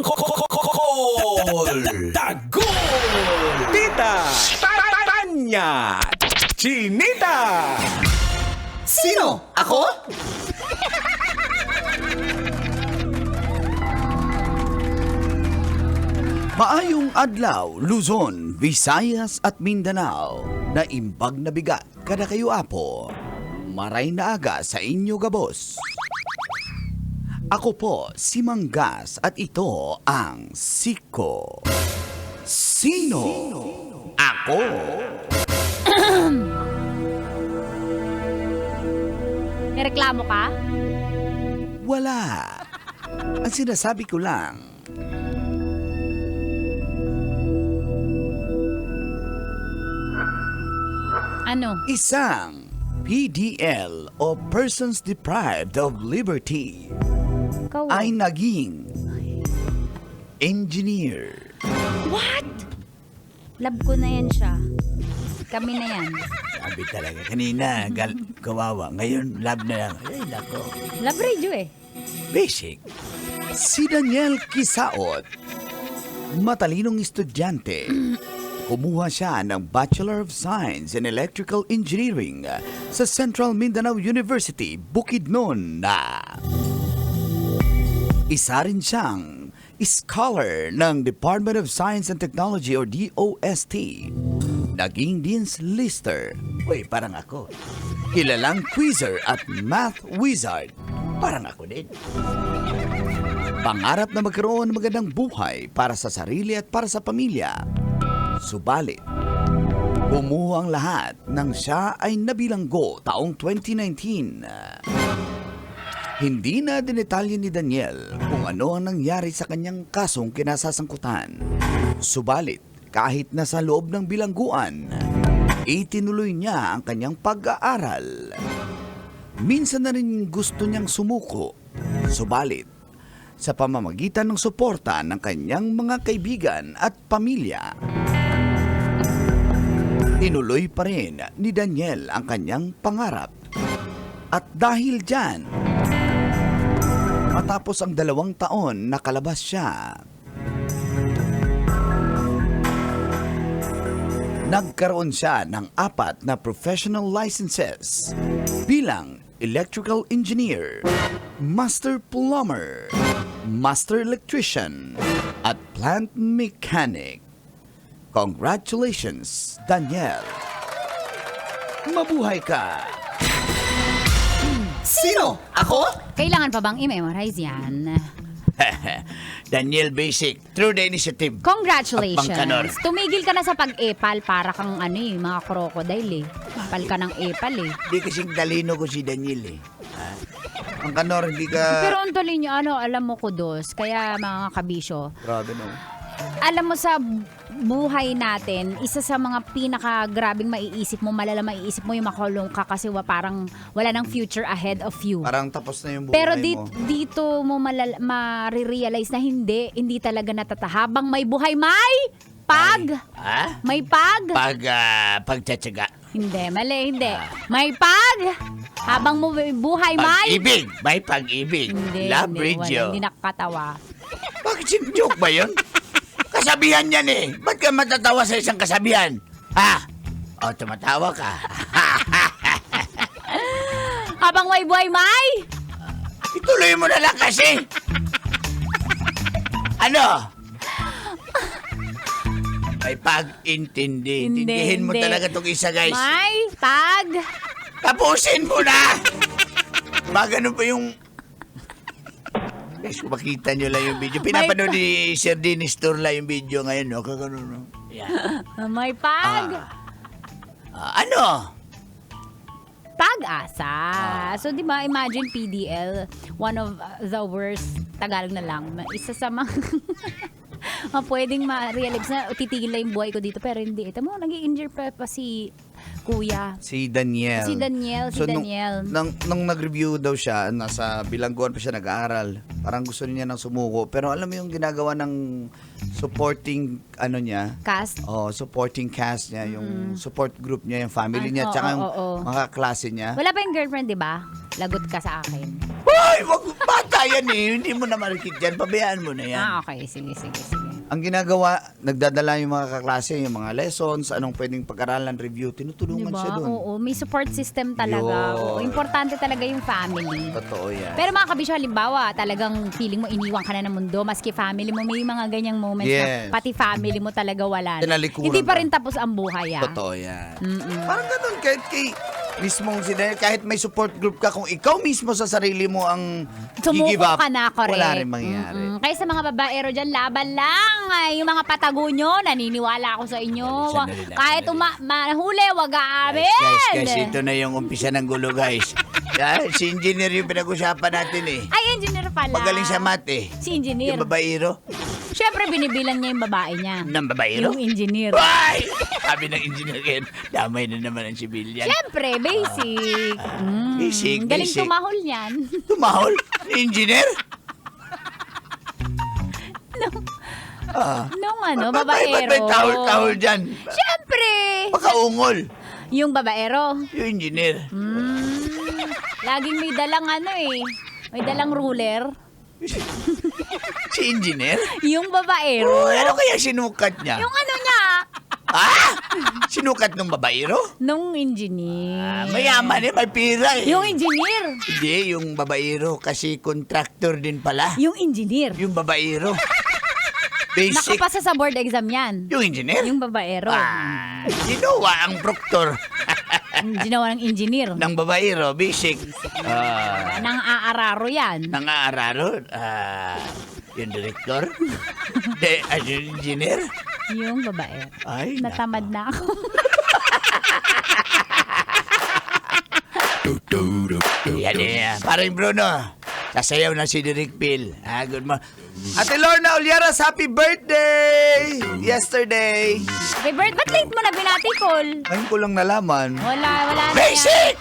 Tangkol! Tagol! Tita! Tanya! Chinita! Sino? Ako? Maayong adlaw, Luzon, Visayas at Mindanao. Naimbag na bigat kada kayo apo. Maray na aga sa inyo gabos. Ako po si Manggas at ito ang Siko. Sino? Ako. May reklamo ka? Wala. Ang sinasabi ko lang, Ano? isang PDL o Persons Deprived of Liberty Ikaw? ay naging engineer. What? Love ko na yan siya. Kami na yan. Sabi talaga, kanina, kawawa. Ngayon, love na lang. Ay, nako. Love radio eh. Basic. Si Daniel Kisaot, matalinong estudyante. Kumuha siya ng Bachelor of Science in Electrical Engineering sa Central Mindanao University, Bukidnon na. Isa rin siyang scholar ng Department of Science and Technology or DOST. Naging Dean's Lister. Uy, parang ako. Kilalang quizzer at math wizard. Parang ako din. Pangarap na magkaroon ng magandang buhay para sa sarili at para sa pamilya. Subalit, bumuho ang lahat nang siya ay nabilanggo taong 2019. Hindi na dinetalye ni Daniel kung ano ang nangyari sa kanyang kasong kinasasangkutan. Subalit, kahit nasa loob ng bilangguan, itinuloy niya ang kanyang pag-aaral. Minsan na rin gusto niyang sumuko. Subalit, sa pamamagitan ng suporta ng kanyang mga kaibigan at pamilya, tinuloy pa rin ni Daniel ang kanyang pangarap. At dahil dyan, matapos ang 2 taon nakalabas siya, nagkaroon siya ng 4 na professional licenses bilang electrical engineer, master plumber, master electrician, at plant mechanic. Congratulations, Daniel. Mabuhay ka. Sino? Ako? Kailangan pa bang i-memorize yan? Daniel Basic, through the initiative. Congratulations! Pangkanor. Tumigil ka na sa pag-epal para kang mga crocodile eh. Epal ka ng epal eh. Di kasing talino ko si Daniel eh. Ang kanor, hindi ka... Pero ang tuloy niyo, alam mo kudos, kaya mga kabisyo, Grabe no. alam mo sa buhay natin, isa sa mga pinaka-grabing maiisip mo, malala maiisip mo yung makulong ka kasi parang wala nang future ahead of you. Parang tapos na yung buhay Pero mo. dito mo marirealize na hindi talaga natatahabang may buhay, may Pagtsatsaga. Hindi, mali, hindi. May habang mo buhay, Pag-ibig. May pag-ibig. Hindi, Love hindi, radio. hindi nakakatawa. Bakit joke ba yun? Kasabihan yan eh. Ba't ka matatawa sa isang kasabihan? Ha? O, tumatawa ka. Habang may buhay, Ituloy mo na lang kasi. Ano? May pag-intindi. Hindi, Intindihin mo hindi. talaga itong isa, guys. may Tapusin mo na! Magano pa yung... Guys, kung makita nyo lang yung video. Pinapanood ni Sir Dennis Turla yung video ngayon. No? Kagano, no? Yan. may Ano? pag-asa. So, di ba, imagine PDL, one of the worst, Tagalog na lang, isa sa mga pwedeng ma-realize na titigil lang yung buhay ko dito, pero hindi. Ito mo, nag-i-injure pa si Kuya. Si Daniel. Si Daniel. Nung nag-review daw siya, nasa bilangguan pa siya nag-aaral. Parang gusto niya nang sumuko. Pero alam mo yung ginagawa ng supporting, Cast? supporting cast niya, yung support group niya, yung family niya, tsaka yung mga klase niya. Wala pa yung girlfriend, di ba? Lagot ka sa akin. Hoy! Ay, wag, bata yan eh. Hindi mo na marikit yan. Pabayaan mo na yan. Okay. Sige. Ang ginagawa, nagdadala yung mga kaklase, yung mga lessons, anong pwedeng pag-aralan, review, tinutulungan siya Diba? doon. Oo, may support system talaga. Yun. Oo, importante talaga yung family. Totoo yan. Pero mga kabisyo, halimbawa, talagang feeling mo iniwan ka na ng mundo, maski family mo, may mga ganyang moments Yes. na pati family mo talaga wala na. Tinalikuran Hindi pa ka. rin tapos ang buhay, ah. Totoo yan. Parang ganun, kahit kay mismong kahit may support group ka, kung ikaw mismo sa sarili mo ang Sumuko give up, ka na, correct. wala rin mangyayari. Kaya sa mga babaero dyan, laban lang. Ay, yung mga patago nyo, naniniwala ako sa inyo. Sandali lang, Kahit sandali. mahuli, wag aamin. Guys, ito na yung umpisa ng gulo, guys. Si engineer yung pinag-usapan natin eh. Ay, engineer pala. Magaling sa math eh. Si engineer. Yung babaero. Siyempre, binibilang niya yung babae niya. Ng babaero? Yung engineer. Ay! Sabi ng engineer ngayon, damay na naman ang civilian. Siyempre, basic. Basic, Galing basic. tumahol niyan. Tumahol? Engineer? Nung ano, Ba't babaero. may tahol-tahol dyan? Siyempre. Pakaungol. Yung babaero. Yung engineer. Laging may dalang ano eh. May dalang ruler. Si engineer? Yung babaero. Ano kaya sinukat niya? Yung ano niya. Ah? Sinukat ng babaero? Nung engineer. Mayaman eh, may pira eh. Yung engineer. Hindi, yung babaero kasi contractor din pala. Yung engineer. Yung babaero. Basic. Nakapasa sa board exam yan. Yung engineer? Yung babaero. Ginawa ang proctor Ginawa ng engineer. ng babaero, basic. Nang aararo yan. Nang aararo, yung director? Yung engineer? Yung babaero. Ay, Natamad na ako. Yan eh. Parang Bruno, sasayaw na si Derek Phil. Good morning. Ate Lorna Olyaras, happy birthday! Yesterday. Happy birthday. Ba't late mo na binatikol? Ngayon ko lang nalaman. Wala na. Basic!